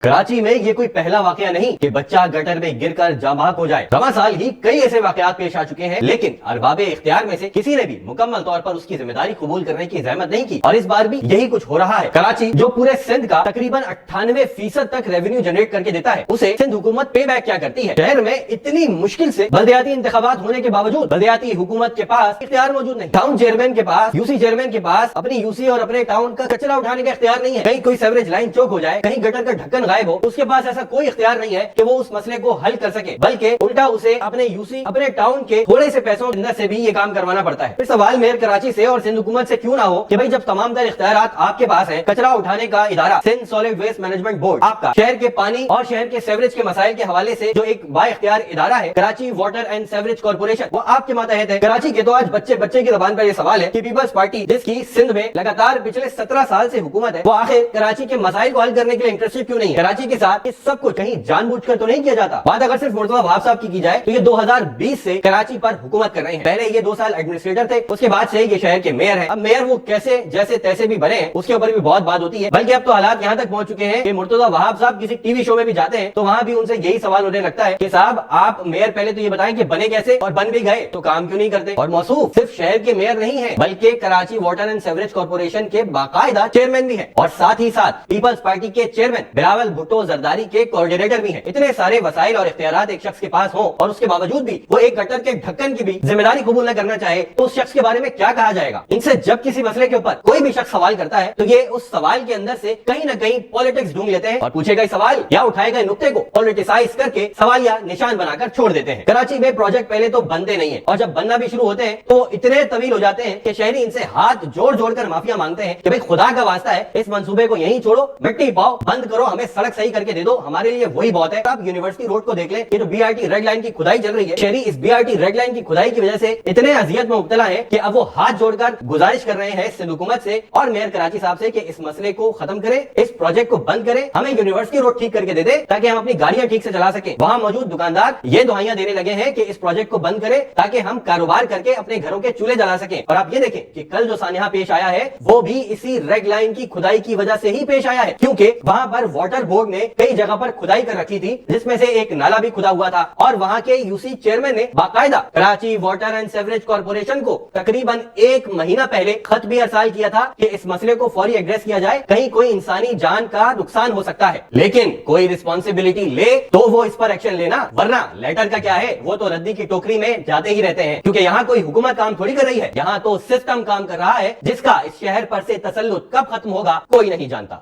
कराची में ये कोई पहला वाकया नहीं कि बच्चा गटर में गिरकर जाँ बहक हो जाए। रवा साल ही कई ऐसे वाकयात पेश आ चुके हैं, लेकिन अरबाबे इख्तियार में से किसी ने भी मुकम्मल तौर पर उसकी जिम्मेदारी कबूल करने की जहमत नहीं की और इस बार भी यही कुछ हो रहा है। कराची जो पूरे सिंध का तकरीबन 98% तक रेवेन्यू जनरेट करके देता है, उसे सिंध हुकूमत पे बैक क्या करती है। शहर में इतनी मुश्किल से बल्दियाती इंतखाबात होने के बावजूद बल्दियाती हुकूमत के पास इख्तियार मौजूद नहीं। टाउन चेयरमैन के पास, यूसी चेयरमैन के पास अपनी यूसी और अपने टाउन का कचरा उठाने का इख्तियार नहीं है। कहीं कोई सेवरेज लाइन चौक हो जाए, कहीं गटर का ढक्कन गायब हो, उसके पास ऐसा कोई इख्तियार नहीं है कि वो उस मसले को हल कर सके, बल्कि उल्टा उसे अपने यूसी, अपने टाउन के थोड़े से पैसों के अंदर से भी ये काम करवाना पड़ता है। फिर सवाल मेयर कराची से और सिंध हुकूमत से क्यों ना हो कि भाई जब तमाम तर इख्तियारात आपके पास है, कचरा उठाने का इदारा Sindh solid waste management board आपका, शहर के पानी और शहर के सेवरेज के मसाइल के हवाले से जो एक बाइख्तियार इदारा है Karachi water and sewerage corporation, वो आपके मातहत है। कराची के तो आज बच्चे बच्चे की जबान पर ये सवाल है कि पीपल्स पार्टी जिसकी सिंध में लगातार पिछले 17 साल से हुकूमत है, वो आखिर कराची के मसाइल को हल करने के लिए इंटरेस्टेड क्यों नहीं है। कराची के साथ इस सब कुछ कहीं जानबूझकर तो नहीं किया जाता। बात अगर सिर्फ मुर्तजा वहाब साहब की जाए तो ये 2020 से कराची पर हुकूमत कर रहे हैं। पहले ये 2 साल एडमिनिस्ट्रेटर थे, उसके बाद से ये शहर के मेयर हैं। अब मेयर वो कैसे जैसे तैसे भी बने हैं, उसके ऊपर भी बहुत बात होती है। बल्कि अब तो हालात यहाँ तक पहुंच चुके हैं कि मुर्तजा वहाब साहब किसी टीवी शो में भी जाते हैं तो वहाँ भी उनसे यही सवाल होने लगता है कि साहब आप मेयर पहले तो ये बताएं कि बने कैसे, और बन भी गए तो काम क्यों नहीं करते। और मौसूफ सिर्फ शहर के मेयर नहीं है, बल्कि Karachi water and sewerage corporation के बाकायदा चेयरमैन भी है और साथ ही साथ पीपल्स पार्टी के चेयरमैन बिलावल भुट्टो जरदारी के कोऑर्डिनेटर भी है। इतने सारे वसाइल और इख्तियारात एक शख्स के पास हो और उसके बावजूद भी वो एक गटर के ढक्कन की भी जिम्मेदारी कबूल न करना चाहे तो उस शख्स के बारे में क्या कहा जाएगा। इनसे जब किसी मसले के ऊपर कोई भी शख्स सवाल करता है तो ये उस सवाल के अंदर से कहीं ना कहीं पॉलिटिक्स ढूंढ लेते हैं और पूछेगा सवाल या उठाएगा नुक्ते को पॉलिटिसाइज करके सवाल या निशान बनाकर छोड़ देते हैं। कराची में प्रोजेक्ट पहले तो बनते नहीं है और जब बनना भी शुरू होते हैं तो इतने तवील हो जाते हैं कि शहरी इनसे हाथ जोड़ जोड़ कर माफिया मांगते हैं कि भाई खुदा का वास्ता है इस मंसूबे को यहीं छोड़ो, मिट्टी पाओ, बंद करो, हमें सड़क सही करके दे दो, हमारे लिए वही बहुत है। आप यूनिवर्सिटी रोड को देख लें, ये जो बीआरटी रेड लाइन की खुदाई चल रही है, शहरी इस बीआरटी रेड लाइन की खुदाई की वजह से इतने अजियत में मुब्तला है कि अब वो हाथ जोड़कर गुजारिश कर रहे हैं सिंध हुकूमत से और मेयर कराची साहब से कि इस मसले को खत्म करे, इस प्रोजेक्ट को बंद करे, हमें यूनिवर्सिटी रोड ठीक करके दे दे ताकि हम अपनी गाड़ियां ठीक से चला सके। वहां मौजूद दुकानदार ये दुआइयां देने लगे हैं कि इस प्रोजेक्ट को बंद करे ताकि हम कारोबार करके अपने घरों के चूल्हे जला सके। और आप ये देखें कि कल जो सानिया पेश आया है वो भी इसी रेड लाइन की खुदाई की वजह से ही पेश आया है, क्योंकि वहां पर वाटर बोर्ड ने कई जगह पर खुदाई कर रखी थी जिसमें से एक नाला भी खुदा हुआ था और वहां के यूसी चेयरमैन ने बाकायदा Karachi water and sewerage corporation को तकरीबन 1 महीना पहले खत भी अरसाल किया था कि इस मसले को फौरी एड्रेस किया जाए, कहीं कोई इंसानी जान का नुकसान हो सकता है। लेकिन कोई रिस्पॉन्सिबिलिटी ले तो वो इस पर एक्शन लेना, वरना लेटर का क्या है, वो तो रद्दी की टोकरी में जाते ही रहते हैं। क्योंकि यहाँ कोई हुकूमत काम थोड़ी कर रही है, यहाँ तो सिस्टम काम कर रहा है जिसका इस शहर पर से तसल्लुत कब खत्म होगा कोई नहीं जानता।